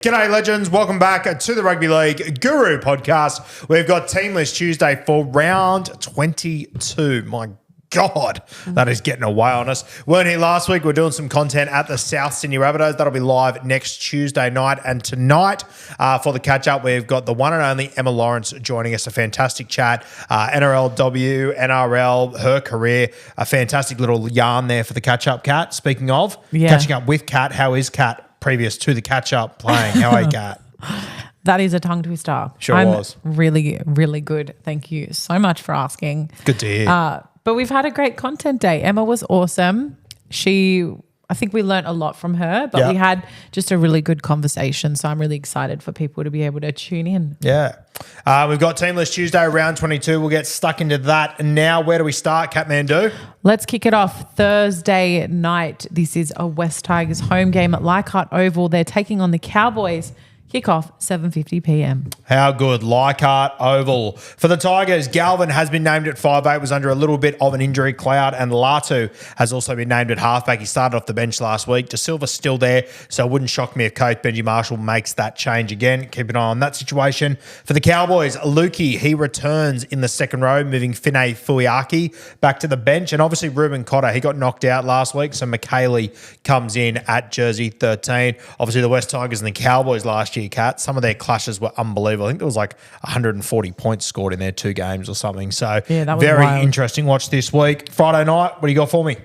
G'day, legends. Welcome back to the Rugby League Guru podcast. We've got Team List Tuesday for round 22. My God, that is getting away on us. Weren't here last week. We're doing some content at the South Sydney Rabbitohs. That'll be live next Tuesday night. And tonight, for the catch-up, we've got the one and only Emma Lawrence joining us. A fantastic chat. NRLW, NRL, her career. A fantastic little yarn there for the catch-up, Kat. Speaking of, catching up with Kat, how is Kat previous to the catch-up playing? How are you, Kat? That is a tongue twister. Sure was. Really, really good. Thank you so much for asking. Good to hear. But we've had a great content day. Emma was awesome. I think we learnt a lot from her, but we had just a really good conversation. So I'm really excited for people to be able to tune in. Yeah. We've got Team List Tuesday, round 22. We'll get stuck into that. And now, where do we start, Kathmandu? Let's kick it off Thursday night. This is a West Tigers home game at Leichhardt Oval. They're taking on the Cowboys. Kickoff 7:50 p.m. How good. Leichhardt Oval. For the Tigers, Galvin has been named at 5'8", was under a little bit of an injury cloud, and Latu has also been named at halfback. He started off the bench last week. De Silva's still there, so it wouldn't shock me if coach Benji Marshall makes that change again. Keep an eye on that situation. For the Cowboys, Lukey, he returns in the second row, moving Finay Fuiaki back to the bench, and obviously Ruben Cotter, he got knocked out last week, so McKaylee comes in at jersey 13. Obviously the West Tigers and the Cowboys last year, Kat, some of their clashes were unbelievable. I think there was like 140 points scored in their 2 games or something. So that was very wild. interesting watch this week. Friday night, what do you got for me?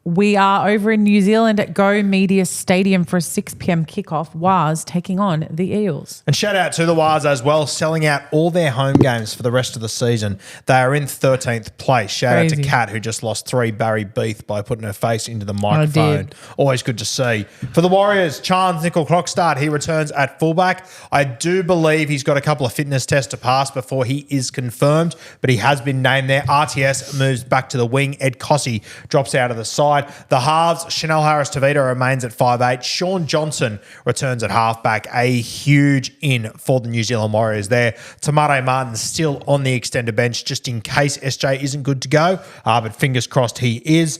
We are over in New Zealand at Go Media Stadium for a 6 p.m. kickoff. Waz taking on the Eels. And shout out to the Waz as well, selling out all their home games for the rest of the season. They are in 13th place. Shout out to Kat, who just lost 3 Barry Beath by putting her face into the microphone. Always good to see. For the Warriors, Chance Nickel-Crockstad, he returns at fullback. I do believe he's got a couple of fitness tests to pass before he is confirmed, but he has been named there. RTS moves back to the wing. Ed Cossey drops out of the side. The halves, Chanel Harris-Tavita remains at 5'8". Sean Johnson returns at halfback. A huge in for the New Zealand Warriors there. Tamare Martin still on the extended bench just in case SJ isn't good to go, but fingers crossed he is.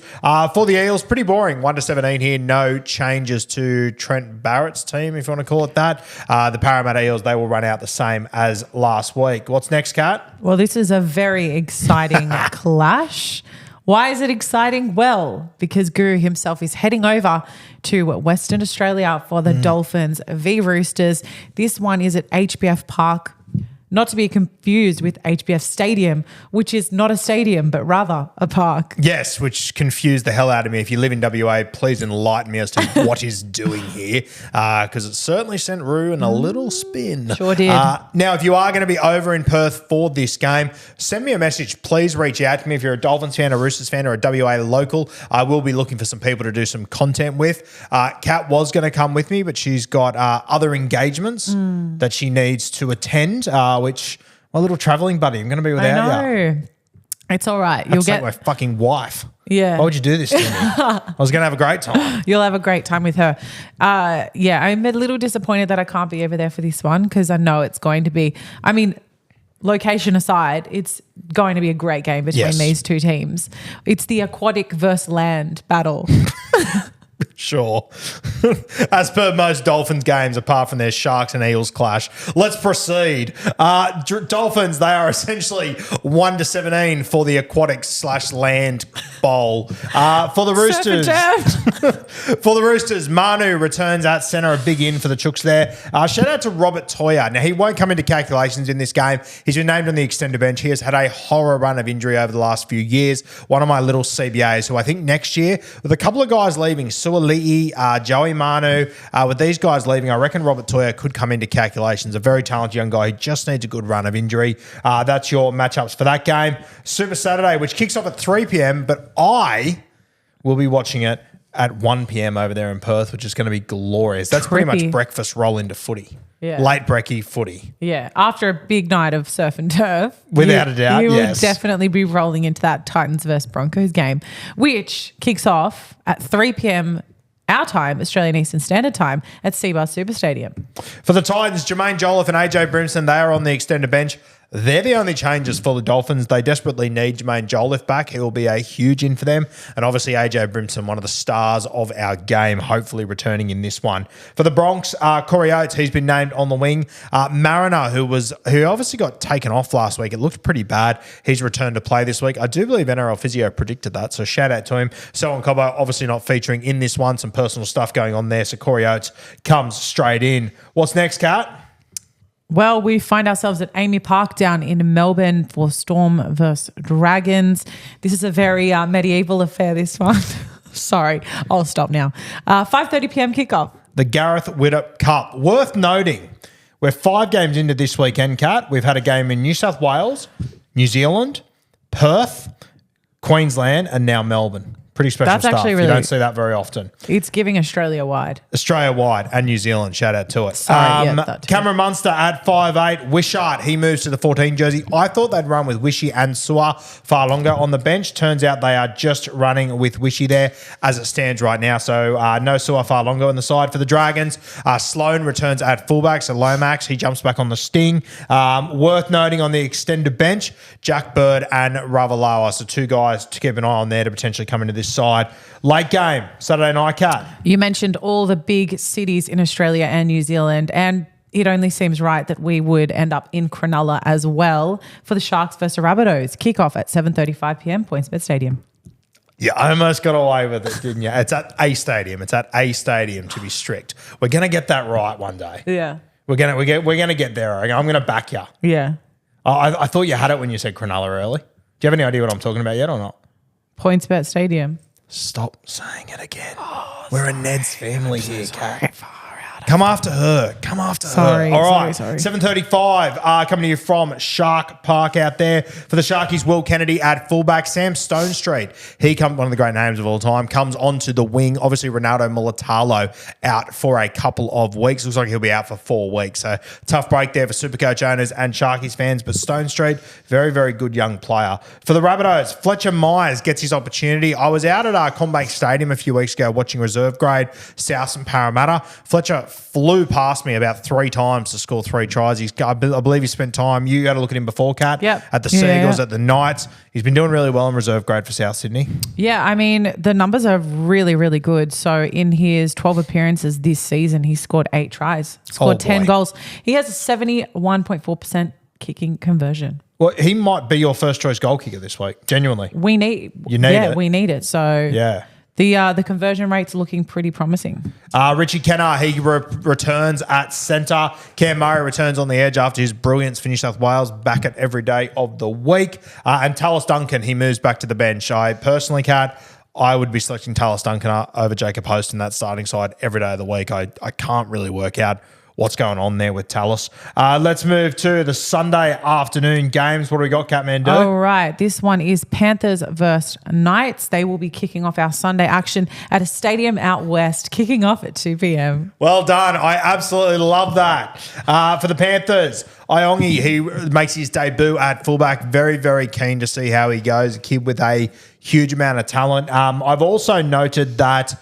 For the Eels, pretty boring. 1-17 here. No changes to Trent Barrett's team, if you want to call it that. The Parramatta Eels, they will run out the same as last week. What's next, Kat? Well, this is a very exciting clash. Why is it exciting? Well, because Guru himself is heading over to Western Australia for the Dolphins v Roosters. This one is at HBF Park, not to be confused with HBF Stadium, which is not a stadium, but rather a park. Yes, which confused the hell out of me. If you live in WA, please enlighten me as to what he's doing here, because it certainly sent Roo in a little spin. Sure did. Now, if you are going to be over in Perth for this game, send me a message. Please reach out to me if you're a Dolphins fan, a Roosters fan, or a WA local. I will be looking for some people to do some content with. Kat was going to come with me, but she's got other engagements that she needs to attend, which my little travelling buddy, I'm going to be without you. It's all right. You'll get my fucking wife. Yeah. Why would you do this to me? I was going to have a great time. You'll have a great time with her. I'm a little disappointed that I can't be over there for this one because I know it's going to be, location aside, it's going to be a great game between these two teams. It's the aquatic versus land battle. Sure. As per most Dolphins games, apart from their Sharks and Eels clash. Let's proceed. Dolphins, they are essentially 1-17 for the aquatic/land bowl. For the Roosters, Manu returns at centre, a big in for the Chooks there. Shout out to Robert Toya. Now, he won't come into calculations in this game. He's been named on the extended bench. He has had a horror run of injury over the last few years. One of my little CBAs who I think next year, with a couple of guys leaving, Suali'i, Joey Manu, with these guys leaving, I reckon Robert Toya could come into calculations. A very talented young guy. He just needs a good run of injury. That's your matchups for that game. Super Saturday, which kicks off at 3 p.m, but I will be watching it at 1 p.m. over there in Perth, which is going to be glorious. That's pretty much breakfast roll into footy. Yeah. Late brekkie footy. Yeah. After a big night of surf and turf. Without a doubt, you yes. will definitely be rolling into that Titans versus Broncos game, which kicks off at 3 p.m. our time, Australian Eastern Standard Time, at Seabar Super Stadium. For the Titans, Jermaine Jolliffe and AJ Brimson, they are on the extended bench. They're the only changes for the Dolphins. They desperately need Jermaine Jolliffe back. He will be a huge in for them. And obviously AJ Brimson, one of the stars of our game, hopefully returning in this one. For the Bronx, Corey Oates, he's been named on the wing. Mariner, who obviously got taken off last week. It looked pretty bad. He's returned to play this week. I do believe NRL Physio predicted that, so shout out to him. Selwyn Cobbo obviously not featuring in this one. Some personal stuff going on there. So Corey Oates comes straight in. What's next, Kat? Well, we find ourselves at Amy Park down in Melbourne for Storm versus Dragons. This is a very medieval affair, this one. Sorry, I'll stop now. 5:30 p.m. kickoff. The Gareth Widdop Cup. Worth noting, we're 5 games into this weekend, Kat. We've had a game in New South Wales, New Zealand, Perth, Queensland, and now Melbourne. Pretty special That's stuff. Actually really, you don't see that very often. It's giving Australia-wide. Australia-wide and New Zealand. Shout out to it. Sorry, Cameron Munster at 5'8". Wishart, he moves to the 14 jersey. I thought they'd run with Wishy and Sua far longer on the bench. Turns out they are just running with Wishy there as it stands right now. So no Sua far longer on the side for the Dragons. Sloan returns at fullback. So Lomax, he jumps back on the sting. Worth noting on the extended bench, Jack Bird and Ravalawa. So 2 guys to keep an eye on there to potentially come into this side. Late game, Saturday night, Cat. You mentioned all the big cities in Australia and New Zealand, and it only seems right that we would end up in Cronulla as well for the Sharks versus Rabbitohs. Kickoff at 7:35 p.m. PointsBet Stadium. You almost got away with it, didn't you? It's at a stadium. It's at a stadium, to be strict. We're going to get that right one day. Yeah. We're gonna get there. I'm going to back you. Yeah. I thought you had it when you said Cronulla early. Do you have any idea what I'm talking about yet or not? PointsBet Stadium. Stop saying it again. We're a Ned's family here, Kat. Come after her. Sorry, All right. sorry. 7:35 coming to you from Shark Park out there. For the Sharkies, Will Kennedy at fullback. Sam Stonestreet, one of the great names of all time, comes onto the wing. Obviously, Ronaldo Mulatalo out for a couple of weeks. Looks like he'll be out for 4 weeks. So tough break there for Supercoach owners and Sharkies fans. But Stonestreet, very, very good young player. For the Rabbitohs, Fletcher Myers gets his opportunity. I was out at Combank Stadium a few weeks ago watching reserve grade South and Parramatta. Fletcher flew past me about 3 times to score 3 tries. I believe he spent time. You had a look at him before, Kat. Yep. At the Seagulls, at the Knights. He's been doing really well in reserve grade for South Sydney. Yeah, I mean, the numbers are really, really good. So in his 12 appearances this season, he scored 8 tries, scored 10 goals. He has a 71.4% kicking conversion. Well, he might be your first choice goal kicker this week. Genuinely. We need it. We need it. So yeah. The conversion rate's looking pretty promising. Richie Kenner, he returns at centre. Cam Murray returns on the edge after his brilliance for New South Wales, back at every day of the week. And Tallis Duncan, he moves back to the bench. I personally, Kat, I would be selecting Tallis Duncan over Jacob Host in that starting side every day of the week. I can't really work out what's going on there with Tallis. Let's move to the Sunday afternoon games. What do we got, Catman? All right. This one is Panthers versus Knights. They will be kicking off our Sunday action at a stadium out west, kicking off at 2 p.m. Well done. I absolutely love that. For the Panthers, Iongi, he makes his debut at fullback. Very, very keen to see how he goes. A kid with a huge amount of talent. I've also noted that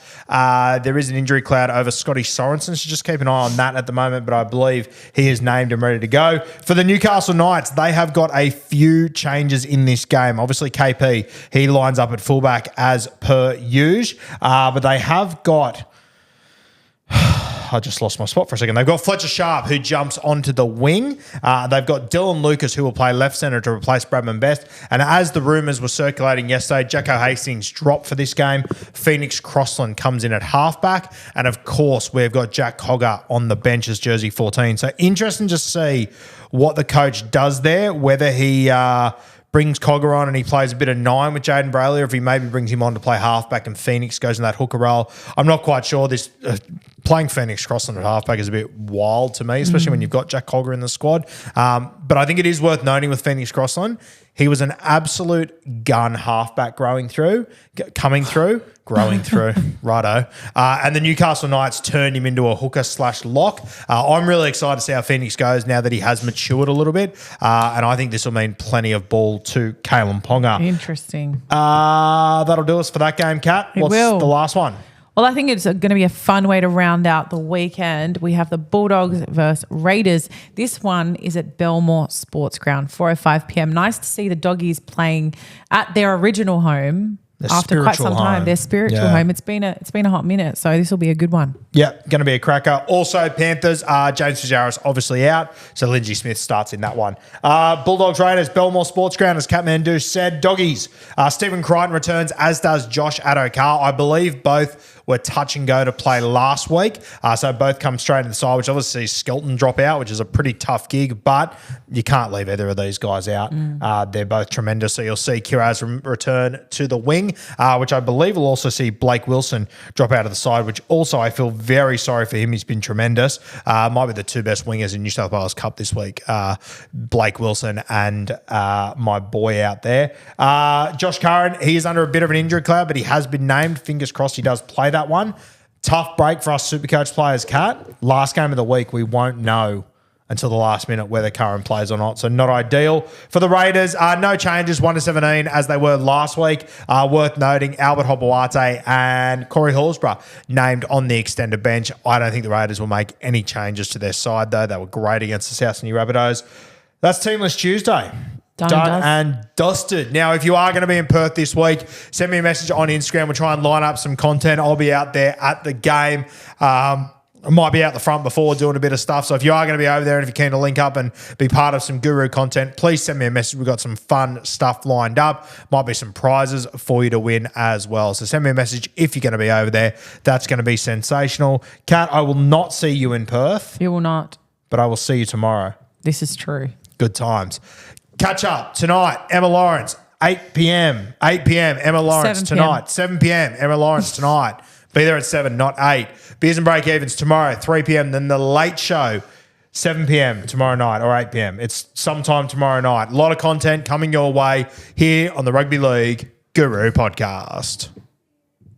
there is an injury cloud over Scotty Sorensen, so just keep an eye on that at the moment, but I believe he is named and ready to go. For the Newcastle Knights, they have got a few changes in this game. Obviously, KP, he lines up at fullback as per usual, but they have got... I just lost my spot for a second. They've got Fletcher Sharp, who jumps onto the wing. They've got Dylan Lucas, who will play left centre to replace Bradman Best. And as the rumours were circulating yesterday, Jacko Hastings dropped for this game. Phoenix Crossland comes in at halfback. And, of course, we've got Jack Cogger on the bench as jersey 14. So interesting to see what the coach does there, whether he... brings Cogger on and he plays a bit of 9 with Jaden Brayley, or if he maybe brings him on to play halfback and Phoenix goes in that hooker role. I'm not quite sure. This playing Phoenix Crossland at halfback is a bit wild to me, especially when you've got Jack Cogger in the squad. But I think it is worth noting with Phoenix Crossland, he was an absolute gun halfback growing through, righto. And the Newcastle Knights turned him into a hooker/lock. I'm really excited to see how Phoenix goes now that he has matured a little bit. And I think this will mean plenty of ball to Kalen Ponga. Interesting. That'll do us for that game, Kat. What's the last one? Well, I think it's going to be a fun way to round out the weekend. We have the Bulldogs versus Raiders. This one is at Belmore Sports Ground, 4:05 p.m. Nice to see the Doggies playing at their original home. After quite some time, their spiritual home. It's been a hot minute, so this will be a good one. Yeah, going to be a cracker. Also, Panthers, James Fitzgerald's obviously out, so Lindsay Smith starts in that one. Bulldogs Raiders, Belmore Sports Ground, as Cat Mandu said. Doggies, Stephen Crichton returns, as does Josh Adokar. I believe both were touch and go to play last week, so both come straight to the side, which obviously Skelton drop out, which is a pretty tough gig, but you can't leave either of these guys out. They're both tremendous, so you'll see Kiraz return to the wing, which I believe will also see Blake Wilson drop out of the side, which also I feel very sorry for him. He's been tremendous. Might be the two best wingers in New South Wales Cup this week, Blake Wilson and my boy out there. Josh Curran, he is under a bit of an injury cloud, but he has been named. Fingers crossed he does play that one. Tough break for us Supercoach players, Kat. Last game of the week, we won't know until the last minute whether Curran plays or not. So not ideal. For the Raiders, no changes, 1-17 as they were last week. Worth noting, Albert Hopoate and Corey Horsburgh named on the extended bench. I don't think the Raiders will make any changes to their side, though. They were great against the South Sydney Rabbitohs. That's Teamless Tuesday. Done and dusted. Now, if you are going to be in Perth this week, send me a message on Instagram. We'll try and line up some content. I'll be out there at the game. I might be out the front before doing a bit of stuff. So if you are going to be over there and if you're keen to link up and be part of some Guru content, please send me a message. We've got some fun stuff lined up. Might be some prizes for you to win as well. So send me a message if you're going to be over there. That's going to be sensational. Kat, I will not see you in Perth. You will not. But I will see you tomorrow. This is true. Good times. Catch up tonight, Emma Lawrence, 8 p.m. 8 p.m. Emma Lawrence tonight. 7 p.m. Emma Lawrence tonight. Be there at 7, not 8. Beers and Break Evens tomorrow, 3 p.m. Then the Late Show, 7 p.m. tomorrow night or 8 p.m. It's sometime tomorrow night. A lot of content coming your way here on the Rugby League Guru Podcast.